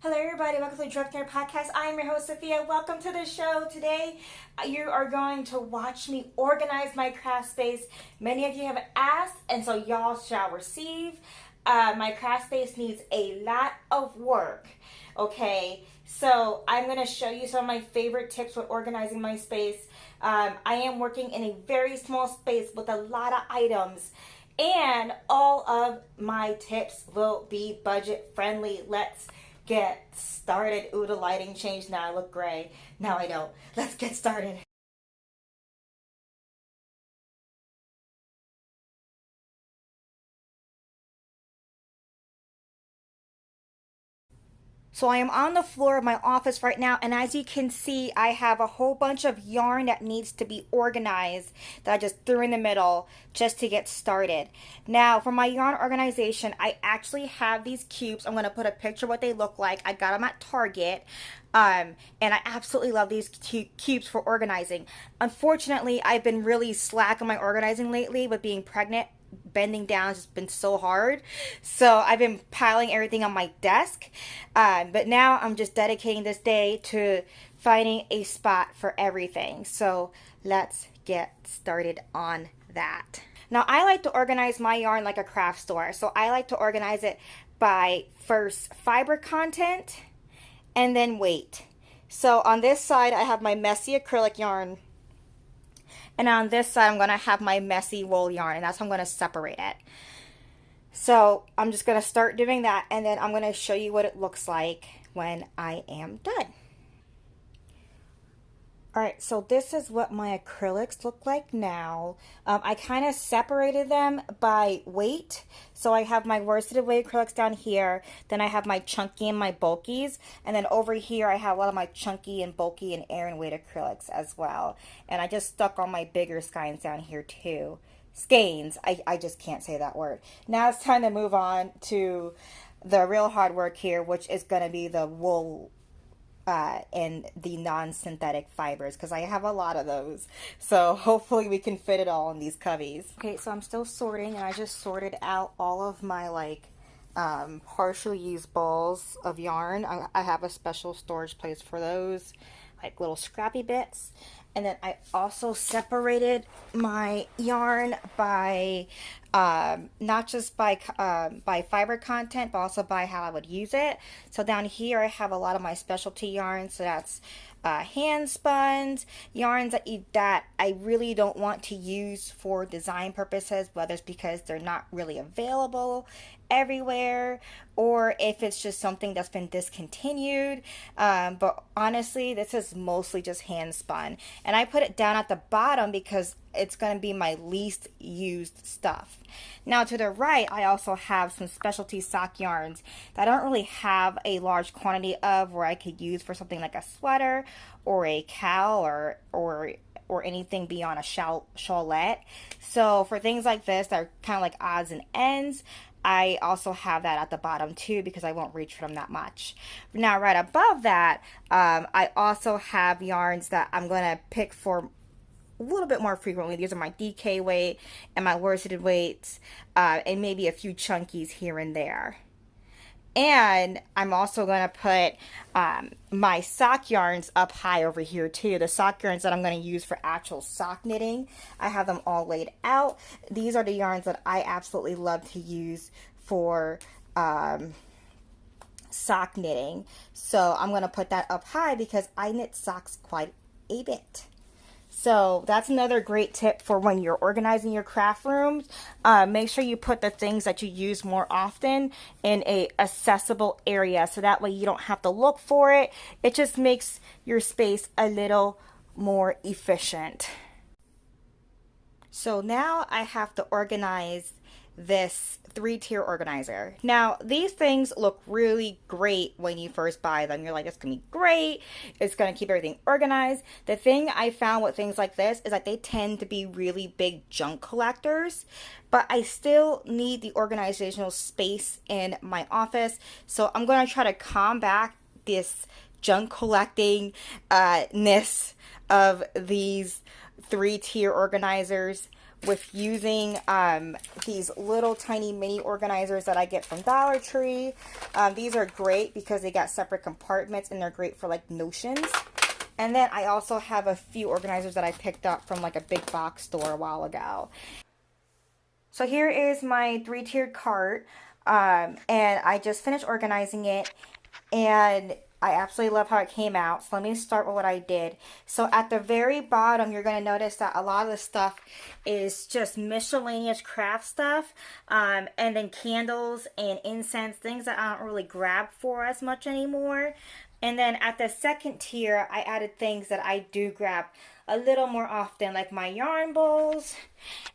Hello, everybody. Welcome to the Drug Nerd Podcast. I am your host, Sophia. Welcome to the show. Today, you are going to watch me organize my craft space. Many of you have asked, and so y'all shall receive. My craft space needs a lot of work. Okay, so I'm going to show you some of my favorite tips with organizing my space. I am working in a very small space with a lot of items. And all of my tips will be budget friendly. Let's get started. Ooh, the lighting changed. Now I look gray. Now I don't. Let's get started. So I am on the floor of my office right now, and as you can see, I have a whole bunch of yarn that needs to be organized that I just threw in the middle just to get started. Now, for my yarn organization, I actually have these cubes. I'm going to put a picture of what they look like. I got them at Target. And I absolutely love these cubes for organizing. Unfortunately, I've been really slack on my organizing lately with being pregnant. Bending down has just been so hard, so I've been piling everything on my desk, but now I'm just dedicating this day to finding a spot for everything. So let's get started on that. Now, I like to organize my yarn like a craft store, so I like to organize it by first fiber content and then weight. So on this side I have my messy acrylic yarn, and on this side, I'm going to have my messy wool yarn, and that's how I'm going to separate it. So I'm just going to start doing that, and then I'm going to show you what it looks like when I am done. Alright, so this is what my acrylics look like now. I kind of separated them by weight. So I have my worsted weight acrylics down here. Then I have my chunky and my bulkies. And then over here I have a lot of my chunky and bulky and Aran weight acrylics as well. And I just stuck all my bigger skeins down here too. Skeins. I just can't say that word. Now it's time to move on to the real hard work here, which is going to be the wool and the non-synthetic fibers, because I have a lot of those, so hopefully we can fit it all in these cubbies. Okay, so I'm still sorting, and I just sorted out all of my partial used balls of yarn. I have a special storage place for those, like little scrappy bits. And then I also separated my yarn by not just by fiber content, but also by how I would use it. So down here I have a lot of my specialty yarns. So that's hand spun yarns that I really don't want to use for design purposes, whether it's because they're not really available everywhere or if it's just something that's been discontinued. But honestly, this is mostly just hand spun, and I put it down at the bottom because it's going to be my least used stuff. Now to the right, I also have some specialty sock yarns that I don't really have a large quantity of, where I could use for something like a sweater or a cowl or anything beyond a shawlette. So for things like this that are kind of like odds and ends, I also have that at the bottom too, because I won't reach for them that much. Now right above that, I also have yarns that I'm going to pick for a little bit more frequently. These are my DK weight and my worsted weights, and maybe a few chunkies here and there. And I'm also going to put my sock yarns up high over here too. The sock yarns that I'm going to use for actual sock knitting. I have them all laid out. These are the yarns that I absolutely love to use for sock knitting. So I'm going to put that up high because I knit socks quite a bit. So that's another great tip for when you're organizing your craft rooms. Make sure you put the things that you use more often in a accessible area, so that way you don't have to look for it. It just makes your space a little more efficient. So now I have to organize this 3-tier organizer. Now these things look really great when you first buy them. You're like, it's gonna be great, it's gonna keep everything organized. The thing I found with things like this is that they tend to be really big junk collectors, but I still need the organizational space in my office, so I'm gonna try to combat this junk collecting ness of these 3-tier organizers with using these little tiny mini organizers that I get from Dollar Tree. These are great because they got separate compartments and they're great for like notions. And then I also have a few organizers that I picked up from like a big box store a while ago. So here is my 3-tiered cart, and I just finished organizing it, and I absolutely love how it came out. So let me start with what I did. So at the very bottom, you're going to notice that a lot of the stuff is just miscellaneous craft stuff, and then candles and incense, things that I don't really grab for as much anymore. And then at the second tier, I added things that I do grab a little more often, like my yarn bowls.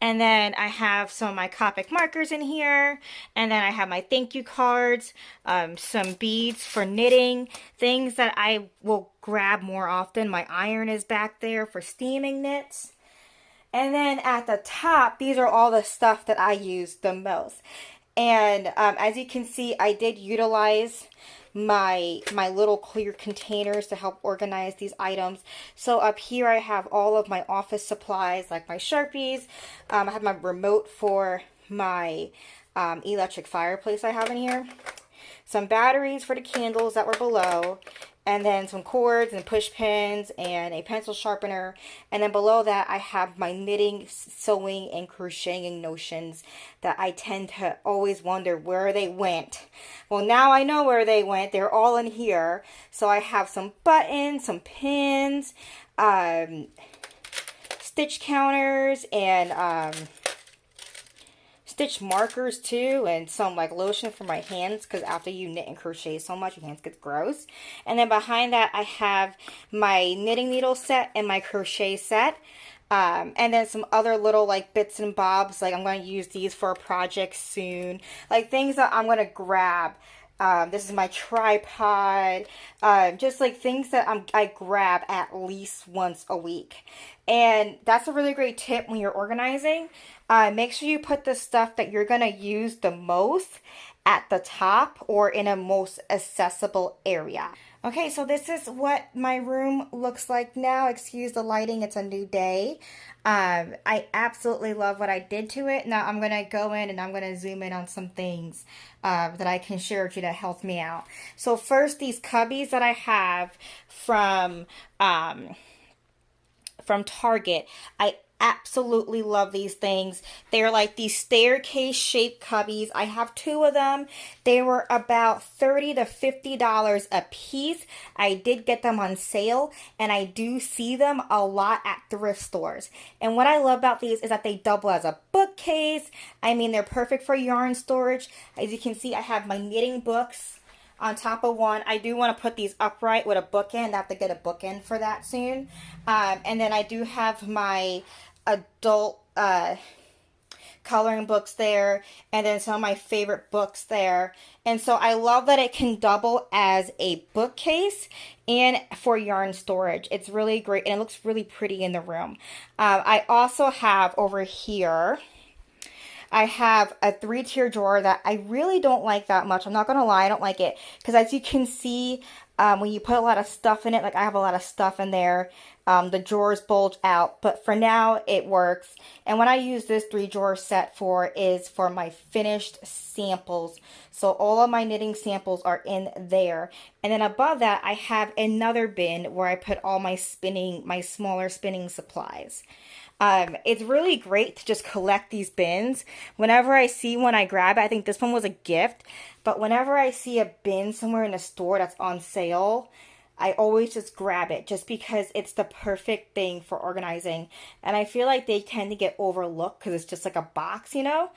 And then I have some of my Copic markers in here. And then I have my thank you cards, some beads for knitting, things that I will grab more often. My iron is back there for steaming knits. And then at the top, these are all the stuff that I use the most. And as you can see, I did utilize my little clear containers to help organize these items. So up here I have all of my office supplies, like my Sharpies. I have my remote for my electric fireplace I have in here. Some batteries for the candles that were below. And then some cords and push pins and a pencil sharpener. And then below that I have my knitting, sewing, and crocheting notions that I tend to always wonder where they went. Well, now I know where they went. They're all in here. So I have some buttons, some pins, stitch counters, and stitch markers too, and some like lotion for my hands, because after you knit and crochet so much, your hands get gross. And then behind that I have my knitting needle set and my crochet set, and then some other little like bits and bobs, like I'm going to use these for a project soon, like things that I'm going to grab. This is my tripod, just like things that I grab at least once a week. And that's a really great tip when you're organizing. Make sure you put the stuff that you're going to use the most at the top or in a most accessible area. Okay, so this is what my room looks like now. Excuse the lighting, it's a new day. I absolutely love what I did to it. Now I'm going to go in and I'm going to zoom in on some things that I can share with you that helped me out. So first, these cubbies that I have from Target. I absolutely love these things. They're like these staircase shaped cubbies. I have 2 of them. They were about $30 to $50 a piece. I did get them on sale, and I do see them a lot at thrift stores. And what I love about these is that they double as a bookcase. I mean, they're perfect for yarn storage. As you can see, I have my knitting books on top of one. I do want to put these upright with a bookend. I have to get a bookend for that soon. And then I do have my adult coloring books there, and then some of my favorite books there. And so I love that it can double as a bookcase and for yarn storage. It's really great, and it looks really pretty in the room. I also have over here, I have a 3-tier drawer that I really don't like that much. I'm not going to lie, I don't like it. Because as you can see, when you put a lot of stuff in it, like I have a lot of stuff in there, the drawers bulge out. But for now, it works. And what I use this 3-drawer set for is for my finished samples. So all of my knitting samples are in there. And then above that, I have another bin where I put all my smaller spinning supplies. It's really great to just collect these bins. Whenever I see one, I grab it. I think this one was a gift, but whenever I see a bin somewhere in a store that's on sale, I always just grab it just because it's the perfect thing for organizing. And I feel like they tend to get overlooked because it's just like a box, you know?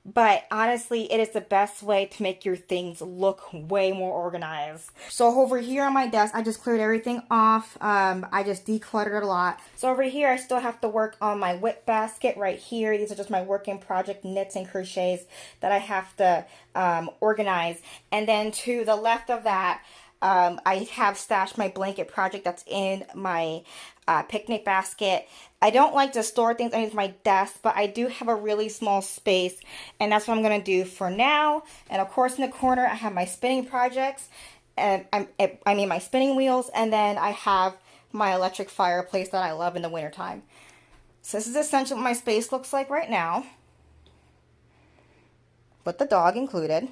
But honestly, it is the best way to make your things look way more organized. So over here on my desk, I just cleared everything off. I just decluttered it a lot. So over here, I still have to work on my whip basket right here. These are just my work in project knits and crochets that I have to organize. And then to the left of that, I have stashed my blanket project that's in my picnic basket. I don't like to store things underneath my desk, but I do have a really small space, and that's what I'm going to do for now. And of course, in the corner, I have my spinning projects, and I mean my spinning wheels, and then I have my electric fireplace that I love in the wintertime. So this is essentially what my space looks like right now, with the dog included.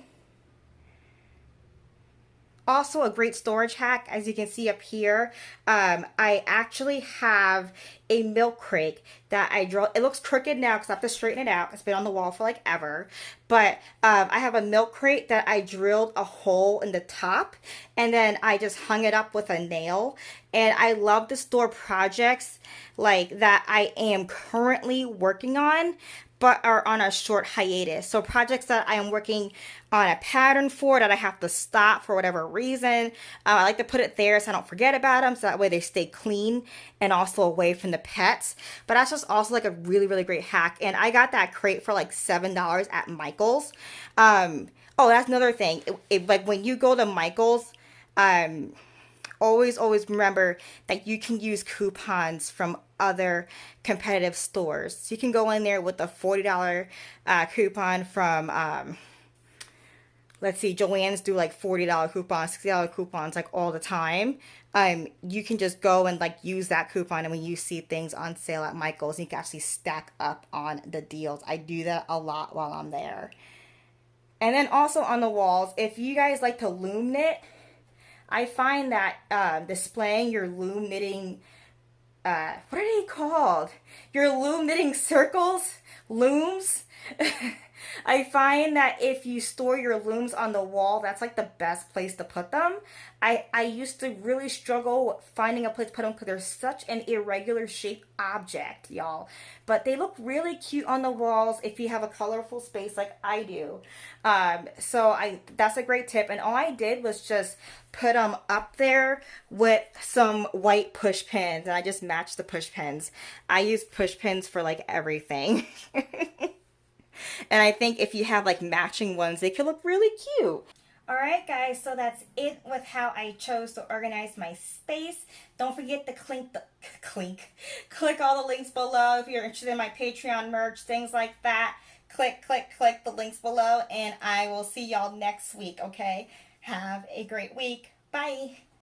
Also a great storage hack, as you can see up here, I actually have a milk crate that I draw. It looks crooked now because I have to straighten it out. It's been on the wall for like ever. But I have a milk crate that I drilled a hole in the top and then I just hung it up with a nail. And I love to store projects like that I am currently working on but are on a short hiatus. So projects that I am working on a pattern for that I have to stop for whatever reason, I like to put it there so I don't forget about them, so that way they stay clean and also away from the pets. But that's just also like a really, really great hack. And I got that crate for like $7 at Michael's. Oh, that's another thing. Like when you go to Michael's, always remember that you can use coupons from other competitive stores. So you can go in there with a $40 coupon from, let's see, Joann's do like $40 coupons, $60 coupons like all the time. You can just go and like use that coupon, and when you see things on sale at Michael's, you can actually stack up on the deals. I do that a lot while I'm there. And then also on the walls, if you guys like to loom knit, I find that displaying your loom knitting, what are they called? Your loom knitting circles, looms. I find that if you store your looms on the wall, that's like the best place to put them. I used to really struggle finding a place to put them because they're such an irregular shaped object, y'all. But they look really cute on the walls if you have a colorful space like I do. That's a great tip. And all I did was just put them up there with some white push pins, and I just matched the push pins. I use push pins for like everything. And I think if you have like matching ones, they could look really cute. Alright guys, so that's it with how I chose to organize my space. Don't forget to click all the links below if you're interested in my Patreon merch, things like that. Click the links below, and I will see y'all next week, okay? Have a great week. Bye.